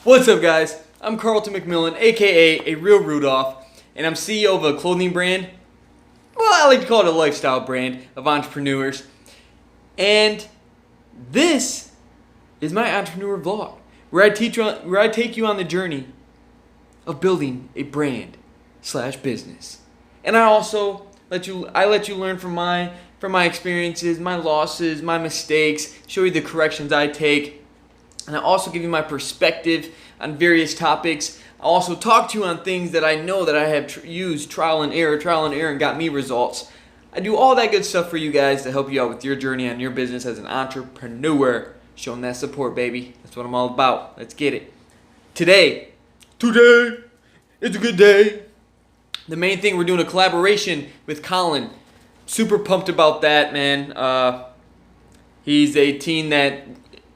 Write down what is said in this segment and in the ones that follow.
What's up, guys? I'm Carlton Mcmillan, aka ARealRudolph, and I'm CEO of a clothing brand. Well, I like to call it a lifestyle brand of entrepreneurs. And this is my entrepreneur vlog, where I take you on the journey of building a brand / business. And I also let you learn from my experiences, my losses, my mistakes, show you the corrections I take. And I also give you my perspective on various topics. I also talk to you on things that I know that I have used trial and error, and got me results. I do all that good stuff for you guys to help you out with your journey on your business as an entrepreneur. Showing that support, baby. That's what I'm all about. Let's get it. Today, it's a good day. The main thing, we're doing a collaboration with Kollin. Super pumped about that, man. He's a teen that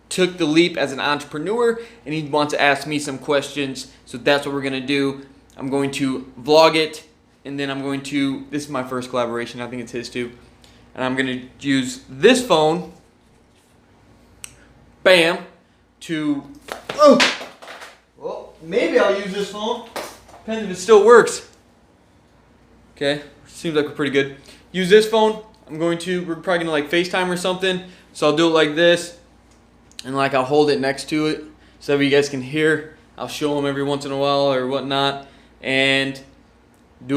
took the leap as an entrepreneur, and he wants to ask me some questions, so that's what we're going to do. I'm going to vlog it, and then this is my first collaboration, I think it's his too, and I'm going to use this phone, bam, well, maybe I'll use this phone, depends if it still works. Okay, seems like we're pretty good. Use this phone, we're probably going to like FaceTime or something, so I'll do it like this. And like I'll hold it next to it so that you guys can hear. I'll show him every once in a while or whatnot, and he's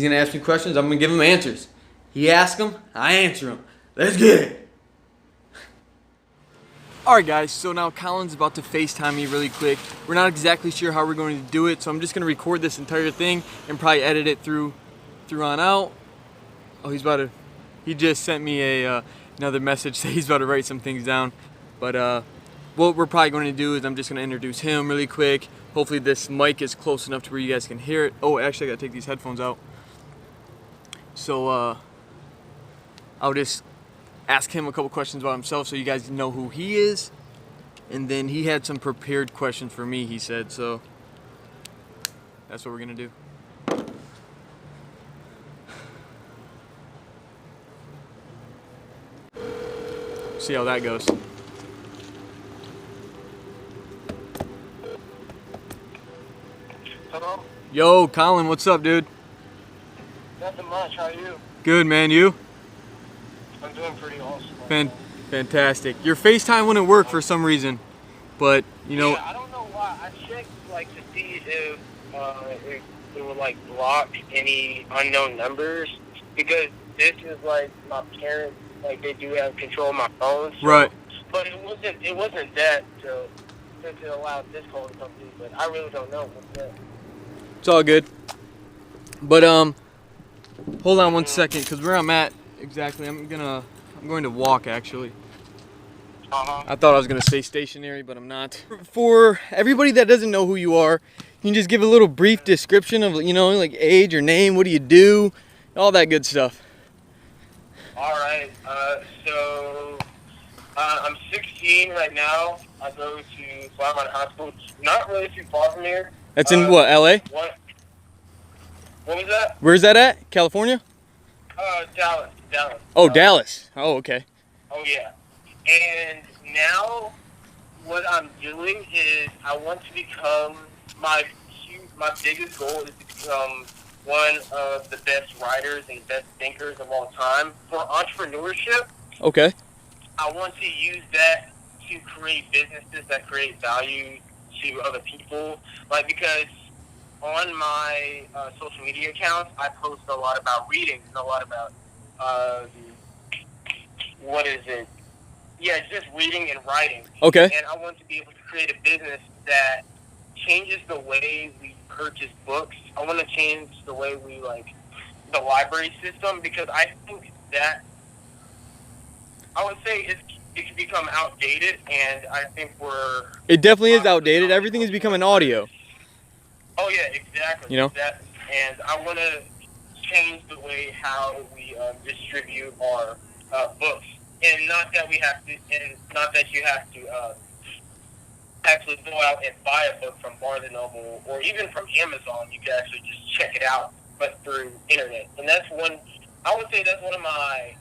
gonna ask me questions. I'm gonna give him answers. He asks them, I answer them. Let's get it. All right, guys. So now Collin's about to FaceTime me really quick. We're not exactly sure how we're going to do it, so I'm just gonna record this entire thing and probably edit it through on out. Oh, he just sent me another message saying he's about to write some things down. But what we're probably going to do is I'm just going to introduce him really quick. Hopefully this mic is close enough to where you guys can hear it. Oh, actually I got to take these headphones out. So I'll just ask him a couple questions about himself so you guys know who he is. And then he had some prepared questions for me, he said. So that's what we're going to do. See how that goes. Hello? Yo, Kollin, what's up, dude? Nothing much. How are you? Good, man. You? I'm doing pretty awesome. Fantastic. Your FaceTime wouldn't work for some reason, but you know. Yeah, I don't know why. I checked to see if it would block any unknown numbers, because this is my parents, they do have control of my phone. So, right. But it wasn't that to allow this call to come through. But I really don't know what's that. It's all good. But hold on one second, because where I'm at exactly, I'm going to walk actually. I thought I was gonna stay stationary, but I'm not. For everybody that doesn't know who you are, you can just give a little brief description of age, your name, what do you do, all that good stuff. All right. So I'm 16 right now. I go to Claremont High School. It's not really too far from here. That's in what, LA? What was that? Where's that at? California? Dallas. Oh, Dallas. Oh, okay. Oh, yeah. And now what I'm doing is I want to become, my biggest goal is to become one of the best writers and best thinkers of all time. For entrepreneurship, okay, I want to use that to create businesses that create value to other people. Because on my social media accounts, I post a lot about reading and a lot about, just reading and writing. Okay. And I want to be able to create a business that changes the way we purchase books. I want to change the way we, the library system, because I think that, I would say it can become outdated, and I think it definitely is outdated. Everything is becoming audio. Oh, yeah, exactly. Exactly. And I want to change the way how we distribute our books. And not that you have to actually go out and buy a book from Barnes & Noble or even from Amazon. You can actually just check it out, but through internet. And I would say that's one of my,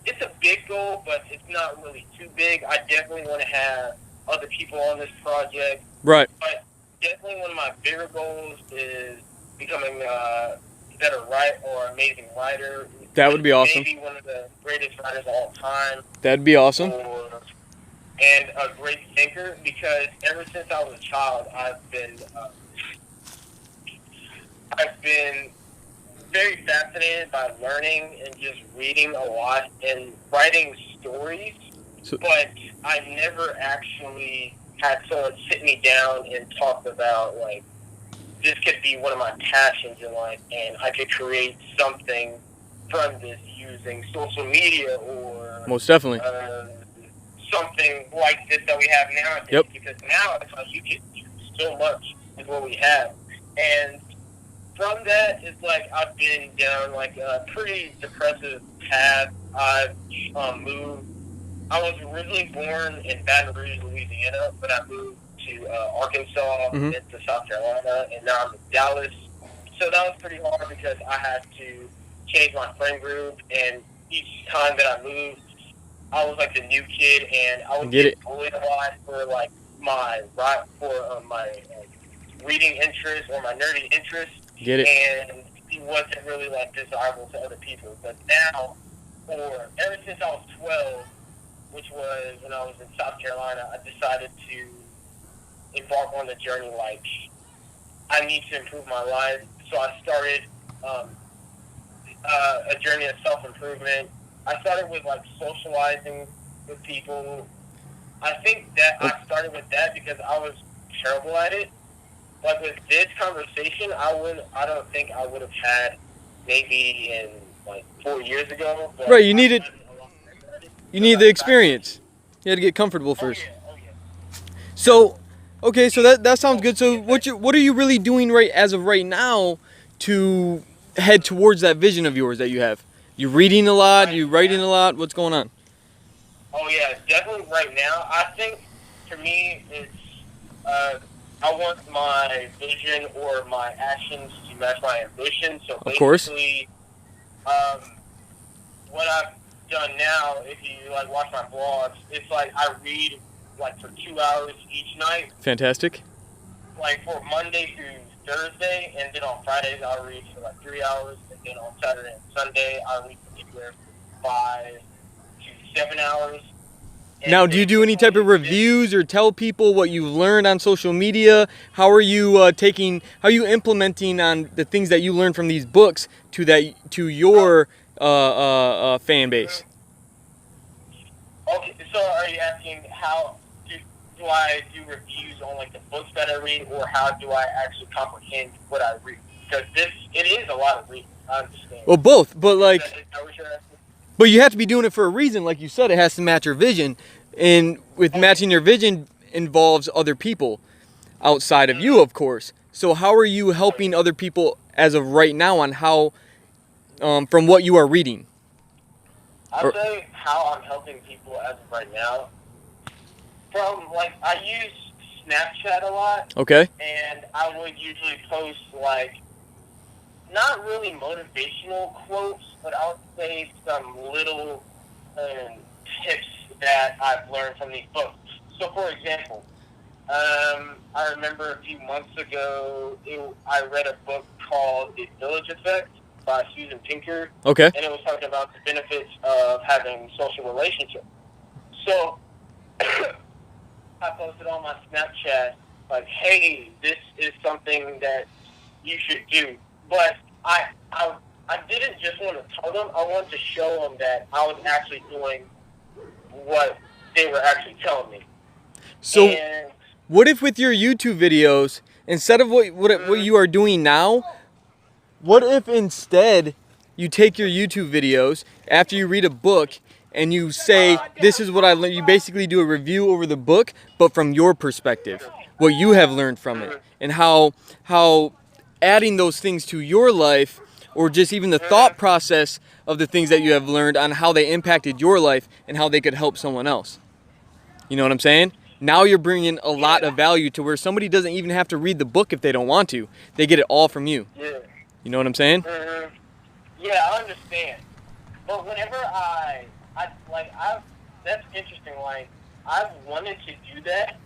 it's a big goal, but it's not really too big. I definitely want to have other people on this project. Right. But definitely one of my bigger goals is becoming a better writer or amazing writer. That would be awesome. Maybe one of the greatest writers of all time. That'd be awesome. And a great thinker, because ever since I was a child, I've been very fascinated by learning and just reading a lot and writing stories. But I never actually had someone sit me down and talk about, like, this could be one of my passions in life, and I could create something from this using social media or most definitely something like this that we have nowadays. Yep. Because now it's like you can do so much with what we have, and from that, it's like I've been down like a pretty depressive path. I've moved. I was originally born in Baton Rouge, Louisiana, but I moved to Arkansas, Mm-hmm. into South Carolina, and now I'm in Dallas. So that was pretty hard because I had to change my friend group, and each time that I moved, I was like the new kid, and I would get bullied a lot for like my reading interest or my nerdy interest. Get it. And it wasn't really like desirable to other people. But now, ever since I was 12, which was when I was in South Carolina, I decided to embark on the journey like I need to improve my life. So I started a journey of self-improvement. I started with like socializing with people. I think that I started with that because I was terrible at it. Like with this conversation, I don't think I would have had maybe in like 4 years ago. But right, you need the experience. You had to get comfortable first. Oh yeah. So, okay, so that sounds good. So what are you really doing as of right now to head towards that vision of yours that you have? You reading a lot? You writing a lot? What's going on? Oh yeah, definitely right now. I think for me, it's I want my vision or my actions to match my ambition. So basically, what I've done now, if you like watch my blogs, it's like I read like for 2 hours each night. Fantastic. Like for Monday through Thursday, and then on Fridays I'll read for like 3 hours, and then on Saturday and Sunday I'll read for anywhere from 5 to 7 hours. And now, do you do any type of reviews or tell people what you've learned on social media? How are you how are you implementing on the things that you learned from these books to your fan base? Okay, so are you asking how do I do reviews on like the books that I read, or how do I actually comprehend what I read? Because it is a lot of reading, I understand. Well, both, but like, is that what you're asking? But you have to be doing it for a reason. Like you said, it has to match your vision. And with matching your vision involves other people outside of you, of course. So how are you helping other people as of right now on how, from what you are reading? I'll say how I'm helping people as of right now. From, like, I use Snapchat a lot. Okay. And I would usually post, like, not really motivational quotes, but I would say some little tips that I've learned from these books. So, for example, I remember a few months ago, I read a book called The Village Effect by Susan Pinker. Okay. And it was talking about the benefits of having social relationships. So, I posted on my Snapchat, like, hey, this is something that you should do. But I didn't just want to tell them. I wanted to show them that I was actually doing what they were actually telling me. So, what if with your YouTube videos, instead of what you are doing now, what if instead you take your YouTube videos after you read a book and you say, this is what I learned. You basically do a review over the book, but from your perspective, what you have learned from it, and how adding those things to your life, or just even the thought process of the things that you have learned on how they impacted your life and how they could help someone else. You know what I'm saying? Now you're bringing a lot of value to where somebody doesn't even have to read the book if they don't want to. They get it all from you. Yeah. You know what I'm saying? Mm-hmm. Yeah, I understand. But whenever that's interesting. Like, I've wanted to do that,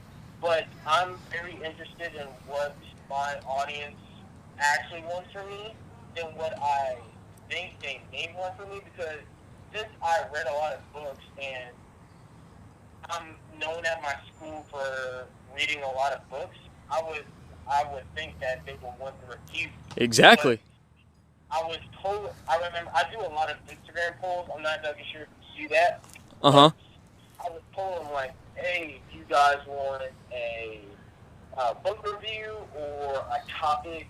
but I'm very interested in what my audience actually wants from me than what I think they may want from me, because since I read a lot of books and I'm known at my school for reading a lot of books, I would think that they would want the review. Exactly. But I was told, I remember, I do a lot of Instagram polls. I'm not exactly sure if you see that. Uh-huh. I was told, I'm like, hey, do you guys want a book review or a topic?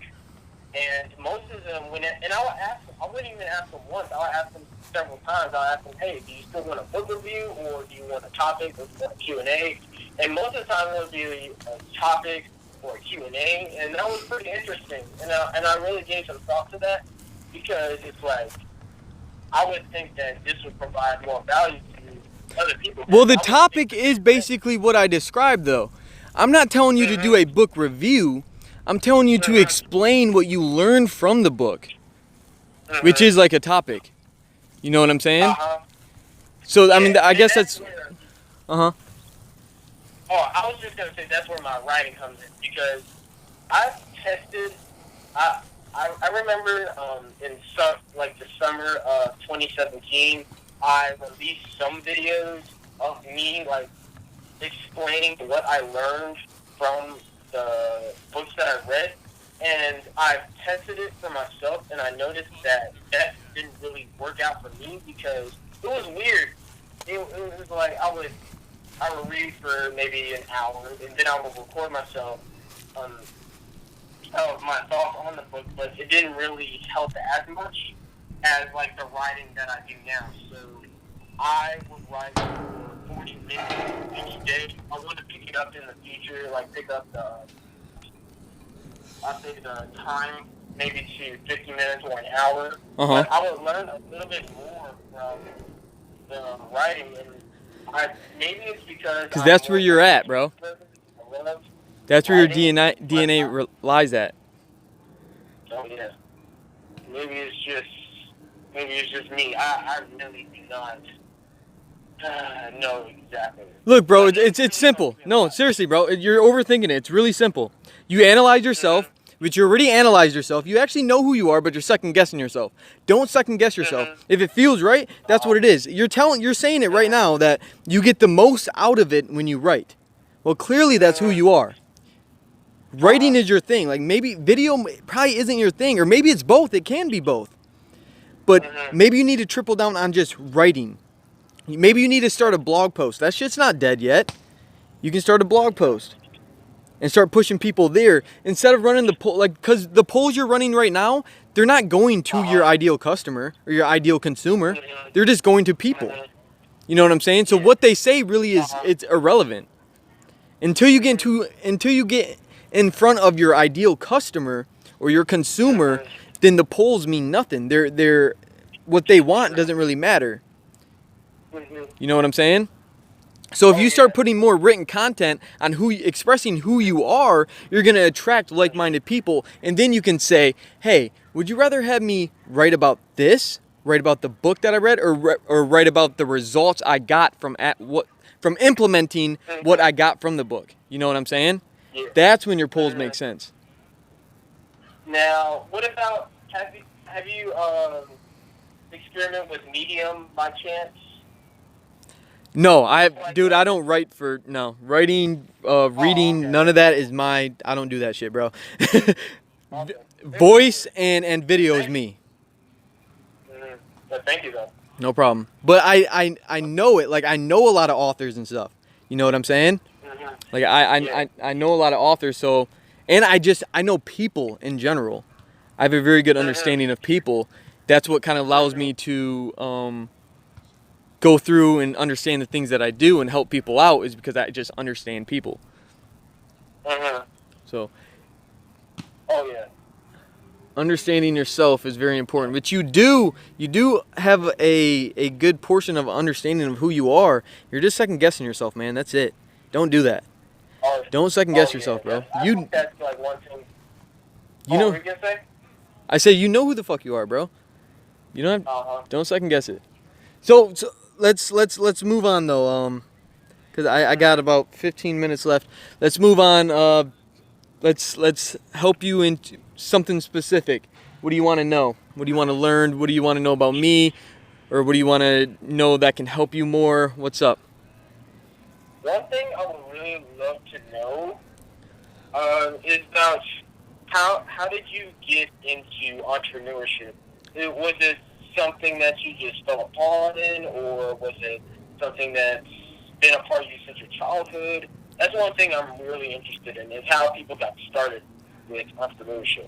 And most of them, and I would ask them, I wouldn't even ask them once, I would ask them several times. I would ask them, hey, do you still want a book review, or do you want a topic, or do you want a Q&A? And most of the time it would be a topic or a Q&A, and that was pretty interesting. And I really gave some thought to that, because it's like, I would think that this would provide more value to other people. Well, the topic is basically what I described, though. I'm not telling you to do a book review. I'm telling you to explain what you learned from the book, which is like a topic. You know what I'm saying? So, I mean, I guess that's... Uh-huh. Oh, I was just going to say that's where my writing comes in, because I've tested... I remember in the summer of 2017, I released some videos of me, like, explaining what I learned from the books that I read, and I've tested it for myself, and I noticed that didn't really work out for me, because it was weird. It was like I would read for maybe an hour, and then I would record myself of my thoughts on the book, but it didn't really help as much as like the writing that I do now. So I would write for 40 minutes each day. I want to pick it up in the future, like pick up the time maybe to 50 minutes or an hour. But I would learn a little bit more from the writing, and maybe it's because that's where you're at, bro. That's where your DNA lies at. Oh yeah. Maybe it's just me. I really do not know exactly. Look, bro, it's simple. No, seriously, bro, you're overthinking it. It's really simple. You analyze yourself, which you already analyzed yourself. You actually know who you are, but you're second guessing yourself. Don't second guess yourself. If it feels right, that's what it is. You're saying it right now that you get the most out of it when you write. Well, clearly that's who you are. Writing is your thing. Like, maybe video probably isn't your thing, or maybe it's both. It can be both. But maybe you need to triple down on just writing. Maybe you need to start a blog post. That shit's not dead yet. You can start a blog post and start pushing people there instead of running the poll. Like, because the polls you're running right now, they're not going to your ideal customer or your ideal consumer. They're just going to people. You know what I'm saying? So what they say really is it's irrelevant until you get in front of your ideal customer or your consumer. Then the polls mean nothing. They're what they want doesn't really matter. You know what I'm saying? So if you start putting more written content on expressing who you are, you're going to attract like-minded people, and then you can say, "Hey, would you rather have me write about this, write about the book that I read, or write about the results I got from implementing what I got from the book?" You know what I'm saying? Yeah. That's when your polls make sense. Now, what about have you experimented with Medium by chance? No, I don't write for writing, reading, none of that is I don't do that shit, bro. Voice and video is me. Well, thank you, though. No problem. But I know it. Like, I know a lot of authors and stuff. You know what I'm saying? Like, I know a lot of authors, so, and I know people in general. I have a very good understanding of people. That's what kind of allows me to go through and understand the things that I do and help people out, is because I just understand people. So. Oh yeah. Understanding yourself is very important, but you do have a good portion of understanding of who you are. You're just second guessing yourself, man. That's it. Don't do that. Don't second guess yourself, bro. I think that's like one thing. You know. What were you gonna say? I say you know who the fuck you are, bro. You don't second guess it. So let's move on though. because I got about 15 minutes left. Let's move on. Let's help you into something specific. What do you want to know? What do you want to learn? What do you want to know about me? Or what do you want to know that can help you more? What's up? One thing I would really love to know is about how did you get into entrepreneurship? Was it something that you just fell upon in, or was it something that's been a part of you since your childhood? That's one thing I'm really interested in, is how people got started with entrepreneurship.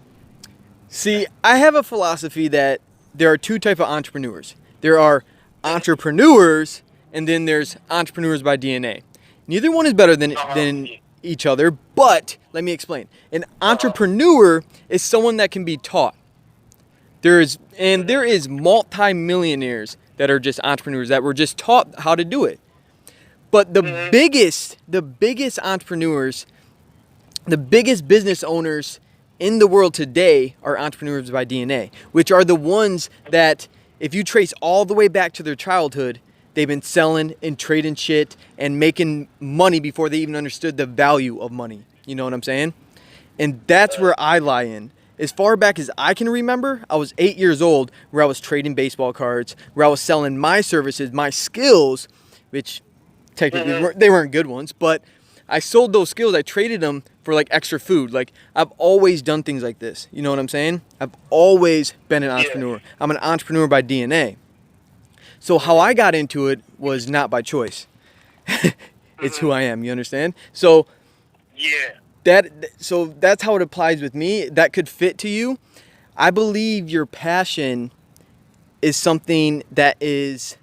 See, I have a philosophy that there are two types of entrepreneurs. There are entrepreneurs, and then there's entrepreneurs by DNA. Neither one is better than each other, but let me explain. An entrepreneur is someone that can be taught. There is multi-millionaires that are just entrepreneurs that were just taught how to do it. But the biggest entrepreneurs, the biggest business owners in the world today are entrepreneurs by DNA, which are the ones that, if you trace all the way back to their childhood, they've been selling and trading shit and making money before they even understood the value of money. You know what I'm saying? And that's where I lie in. As far back as I can remember, I was 8 years old, where I was trading baseball cards, where I was selling my services, my skills, which technically they weren't good ones, but I sold those skills. I traded them for like extra food. Like, I've always done things like this. You know what I'm saying? I've always been an entrepreneur. I'm an entrepreneur by DNA. So how I got into it was not by choice. It's who I am. You understand? So that's how it applies with me. That could fit to you. I believe your passion is something that is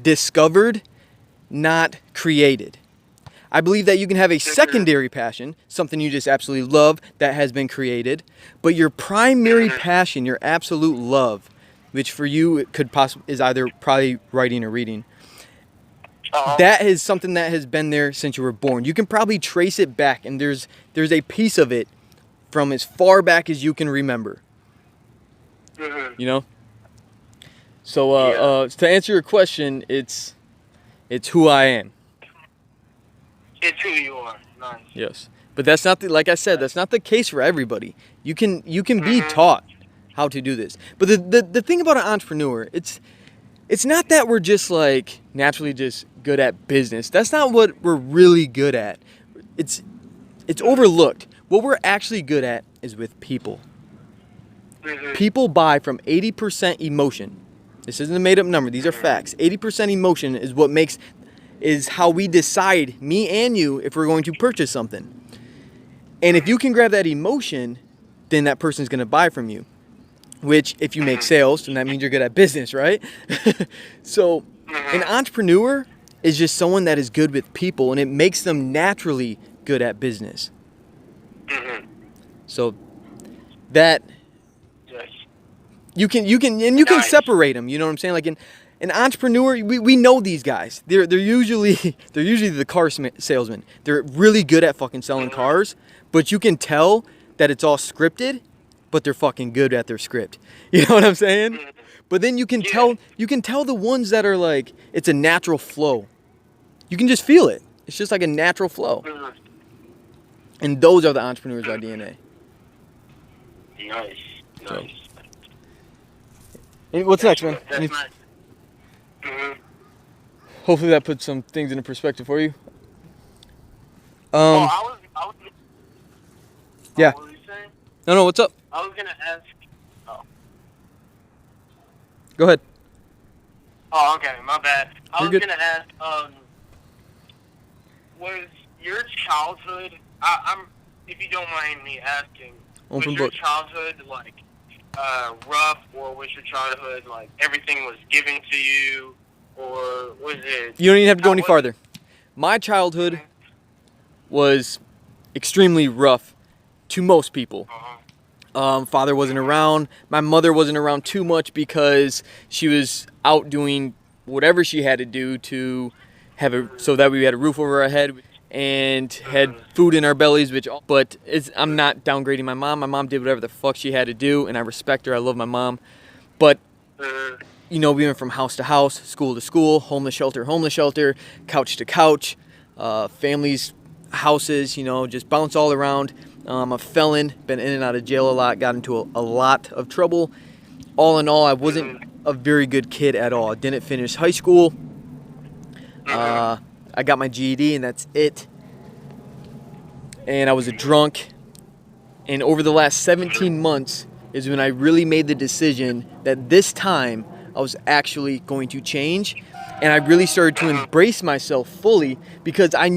discovered, not created. I believe that you can have a secondary passion, something you just absolutely love that has been created, but your primary passion, your absolute love, which for you it could is either probably writing or reading. That is something that has been there since you were born. You can probably trace it back, and there's a piece of it from as far back as you can remember. You know? So to answer your question, it's who I am. It's who you are. Nice. Yes. But that's not like I said, that's not the case for everybody. You can be taught how to do this. But the thing about an entrepreneur, it's not that we're just like naturally just good at business. That's not what we're really good at. It's overlooked. What we're actually good at is with people. People buy from 80% emotion. This isn't a made up number. These are facts. 80% emotion is how we decide, me and you, if we're going to purchase something. And if you can grab that emotion, then that person's going to buy from you. Which, if you make sales, then that means you're good at business, right? So, an entrepreneur is just someone that is good with people, and it makes them naturally good at business. So, that you can separate them. You know what I'm saying? Like an entrepreneur, we know these guys. They're usually the car salesmen. They're really good at fucking selling cars, but you can tell that it's all scripted, but they're fucking good at their script. You know what I'm saying? But then you can tell the ones that are like, it's a natural flow. You can just feel it. It's just like a natural flow. And those are the entrepreneurs by DNA. Nice. So. What's next, man? That's nice. Hopefully that puts some things into perspective for you. I was yeah. What were you saying? No, what's up? I was gonna ask. Go ahead. Oh, okay, my bad. You're good. Gonna ask. Was your childhood? If you don't mind me asking, was your childhood like rough, or was your childhood like everything was given to you, or was it? You don't even have to go any farther. My childhood was extremely rough to most people. Father wasn't around. My mother wasn't around too much because she was out doing whatever she had to do to so that we had a roof over our head and had food in our bellies. But I'm not downgrading my mom. My mom did whatever the fuck she had to do, and I respect her. I love my mom. But we went from house to house, school to school, homeless shelter, couch to couch. families, houses, you know, just bounce all around. I'm a felon, been in and out of jail a lot, got into a lot of trouble. All in all, I wasn't a very good kid at all. I didn't finish high school. I got my GED and that's it. And I was a drunk. And over the last 17 months is when I really made the decision that this time I was actually going to change. And I really started to embrace myself fully because I've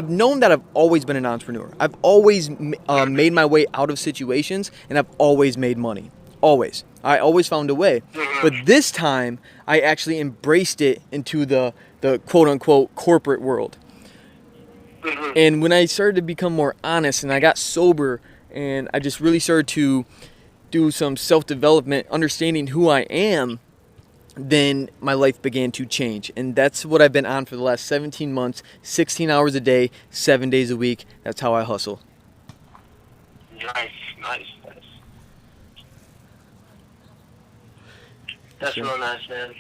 known that I've always been an entrepreneur. I've always made my way out of situations, and I've always made money. Always. I always found a way. But this time, I actually embraced it into the quote-unquote corporate world. And when I started to become more honest and I got sober and I just really started to do some self-development, understanding who I am, then my life began to change. And that's what I've been on for the last 17 months, 16 hours a day, 7 days a week. That's how I hustle. Nice. That's sure. real nice, man.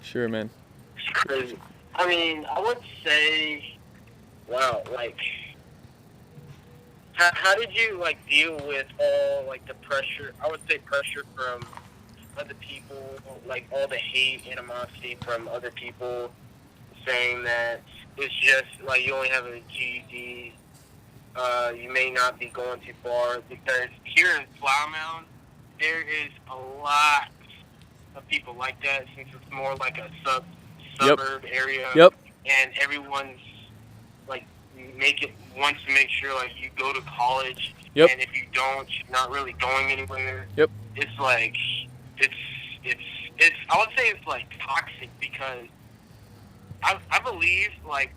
Sure, man. It's crazy. I mean, I would say, wow, like, how did you, like, deal with all, like, the pressure, I would say pressure from other people, like, all the hate, animosity from other people saying that it's just, like, you only have a GED, you may not be going too far, because here in Flower Mound, there is a lot of people like that, since it's more like a suburb area, and everyone's, like, wants to make sure, like, you go to college, and if you don't, you're not really going anywhere. It's like, it's I would say it's, like, toxic, because I believe, like,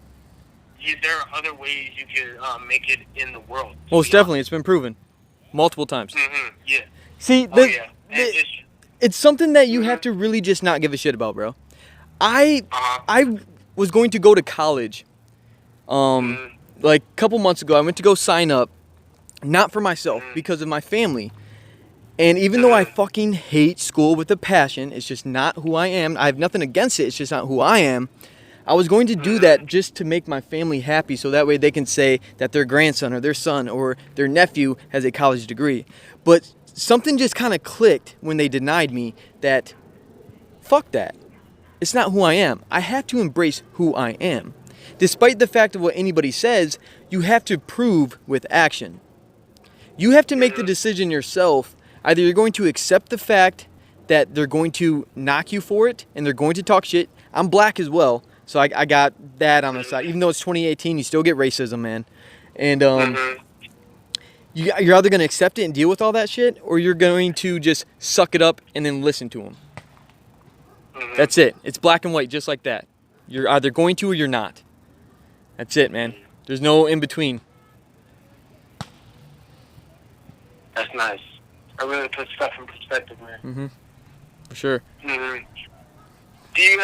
there are other ways you can make it in the world. Most definitely. It's been proven multiple times. Yeah. See, it's something that you have to really just not give a shit about, bro. I was going to go to college like a couple months ago. I went to go sign up, not for myself, because of my family. And even though I fucking hate school with a passion, it's just not who I am. I have nothing against it. It's just not who I am. I was going to do that just to make my family happy, so that way they can say that their grandson or their son or their nephew has a college degree. But something just kind of clicked when they denied me that, fuck that. It's not who I am. I have to embrace who I am. Despite the fact of what anybody says, you have to prove with action. You have to make the decision yourself. Either you're going to accept the fact that they're going to knock you for it and they're going to talk shit. I'm black as well, so I got that on the side. Even though it's 2018, you still get racism, man. And you're either going to accept it and deal with all that shit, or you're going to just suck it up and then listen to them. That's it. It's black and white, just like that. You're either going to or you're not. That's it, man. There's no in between. That's nice. I really put stuff in perspective, man. For sure. Do you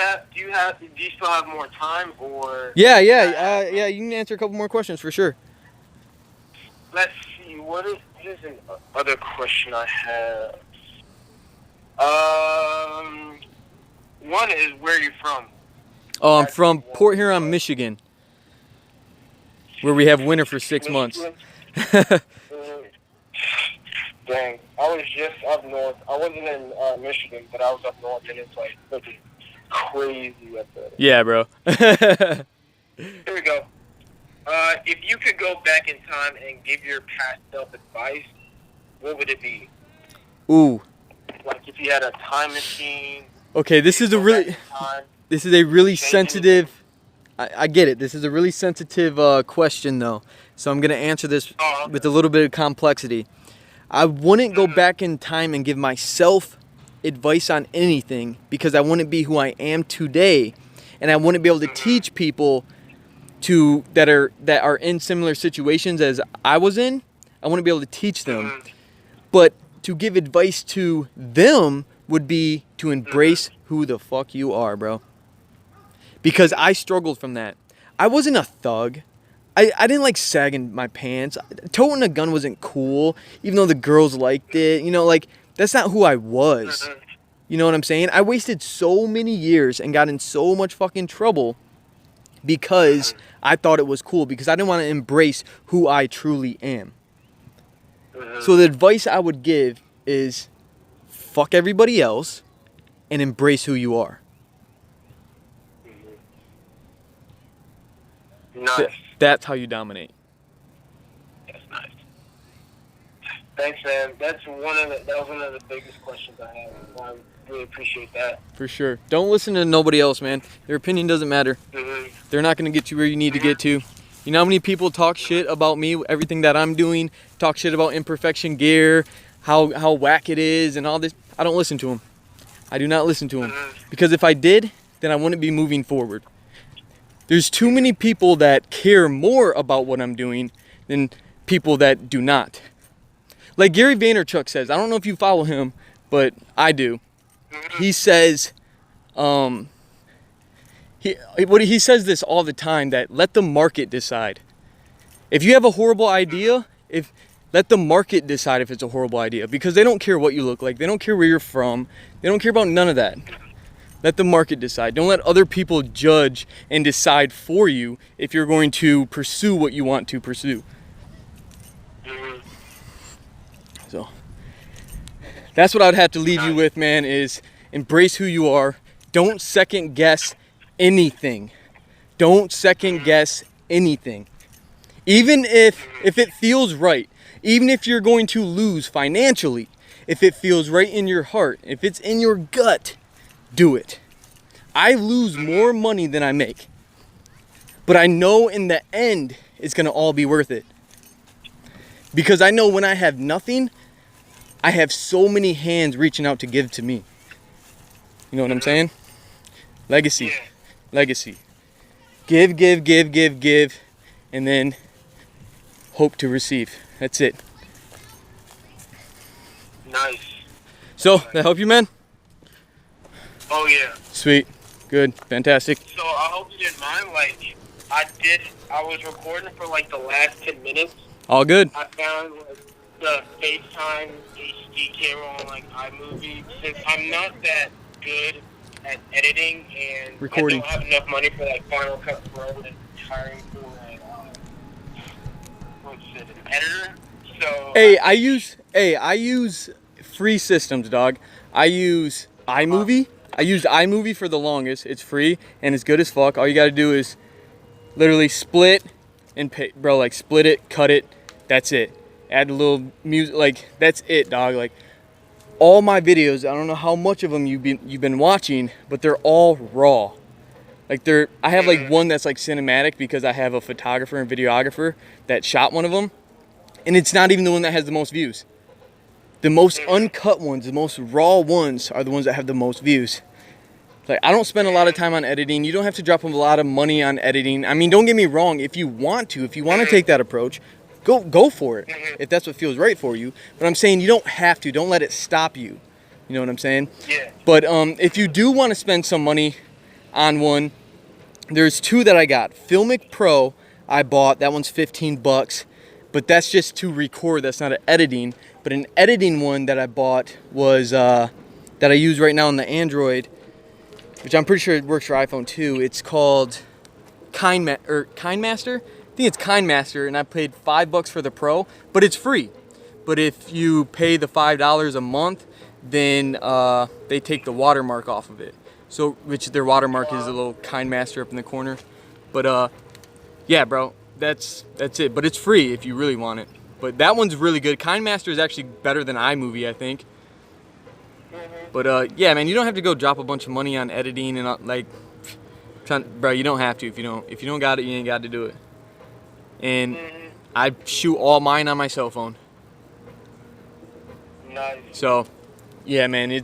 still have more time, or? Yeah. You can answer a couple more questions for sure. Let's see. What is another question I have? One is, where are you from? Oh, I'm from Port Huron, Michigan, where we have winter for 6 months. Dang, I was just up north. I wasn't in Michigan, but I was up north, and it's like looking crazy up there. Yeah, bro. Here we go. If you could go back in time and give your past self advice, what would it be? Ooh. Like if you had a time machine. Okay, this is a really sensitive. I get it. This is a really sensitive question, though. So I'm gonna answer this with a little bit of complexity. I wouldn't go back in time and give myself advice on anything, because I wouldn't be who I am today, and I wouldn't be able to teach people that are in similar situations as I was in. I wouldn't be able to teach them. But to give advice to them would be to embrace who the fuck you are, bro. Because I struggled from that. I wasn't a thug. I didn't like sagging my pants. Toting a gun wasn't cool, even though the girls liked it. You know, like, that's not who I was. You know what I'm saying? I wasted so many years and got in so much fucking trouble because I thought it was cool because I didn't want to embrace who I truly am. So the advice I would give is fuck everybody else and embrace who you are. Nice. That's how you dominate. That's nice. Thanks, man. That was one of the biggest questions I had. I really appreciate that. For sure. Don't listen to nobody else, man. Their opinion doesn't matter. They're not going to get you where you need to get to. You know how many people talk shit about me, everything that I'm doing, talk shit about Imperfection Gear, how whack it is and all this? I don't listen to them. I do not listen to them. Because if I did, then I wouldn't be moving forward. There's too many people that care more about what I'm doing than people that do not. Like Gary Vaynerchuk says, I don't know if you follow him, but I do. He says, he says this all the time, that let the market decide. If you have a horrible idea, let the market decide if it's a horrible idea, because they don't care what you look like. They don't care where you're from. They don't care about none of that. Let the market decide. Don't let other people judge and decide for you if you're going to pursue what you want to pursue. So that's what I'd have to leave you with, man, is embrace who you are. Don't second guess anything. Don't second guess anything. Even if it feels right, even if you're going to lose financially, if it feels right in your heart, if it's in your gut, do it. I lose more money than I make, but I know in the end it's going to all be worth it. Because I know when I have nothing, I have so many hands reaching out to give to me. You know what I'm saying? Legacy. Legacy. Give, and then hope to receive. That's it. Nice. So, that help you, man? Oh, yeah. Sweet. Good. Fantastic. So, I hope you didn't mind. Like, I was recording for, like, the last 10 minutes. All good. I found, like, the FaceTime HD camera on, like, iMovie. Since I'm not that good at editing and recording. I don't have enough money for, like, Final Cut Pro and hiring for, like, an editor. So, Hey, I use free systems, dog. I use iMovie. I used iMovie for the longest. It's free and it's good as fuck. All you gotta do is literally split and pay, bro. Like split it, cut it. That's it. Add a little music. Like that's it, dog. Like all my videos. I don't know how much of them you've been watching, but they're all raw. Like I have like one that's like cinematic because I have a photographer and videographer that shot one of them, and it's not even the one that has the most views. The most uncut ones, the most raw ones are the ones that have the most views. Like, I don't spend a lot of time on editing. You don't have to drop a lot of money on editing. I mean, don't get me wrong. If you want to take that approach, go for it. If that's what feels right for you. But I'm saying you don't have to. Don't let it stop you. You know what I'm saying? Yeah. But if you do want to spend some money on one, there's two that I got. Filmic Pro I bought. That one's $15. But that's just to record. That's not an editing. But an editing one that I bought was that I use right now on the Android, which I'm pretty sure it works for iPhone too. It's called KindMaster. I think it's KindMaster, and I paid $5 for the Pro, but it's free. But if you pay the $5 a month, then they take the watermark off of it. So, which their watermark is a little KindMaster up in the corner. But yeah, bro, that's it. But it's free if you really want it. But that one's really good. KindMaster is actually better than iMovie, I think. But yeah, man, you don't have to go drop a bunch of money on editing and like, bro, you don't have to if you don't got it, you ain't got to do it. And I shoot all mine on my cell phone. Nice. So, yeah, man,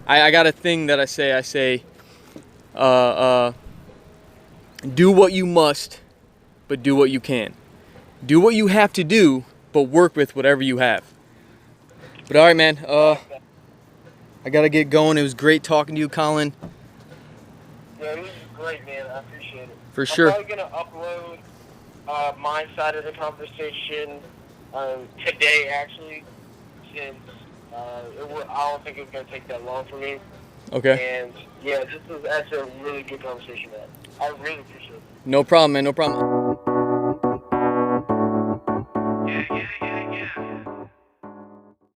I got a thing that I say, do what you must, but do what you can. Do what you have to do, but work with whatever you have. But all right, man. I gotta get going. It was great talking to you, Kollin. Yeah, this is great, man. I appreciate it. For sure. I'm probably gonna upload my side of the conversation today, actually, since I don't think it's gonna take that long for me. Okay. And yeah, that's a really good conversation, man. I really appreciate it. No problem, man. No problem.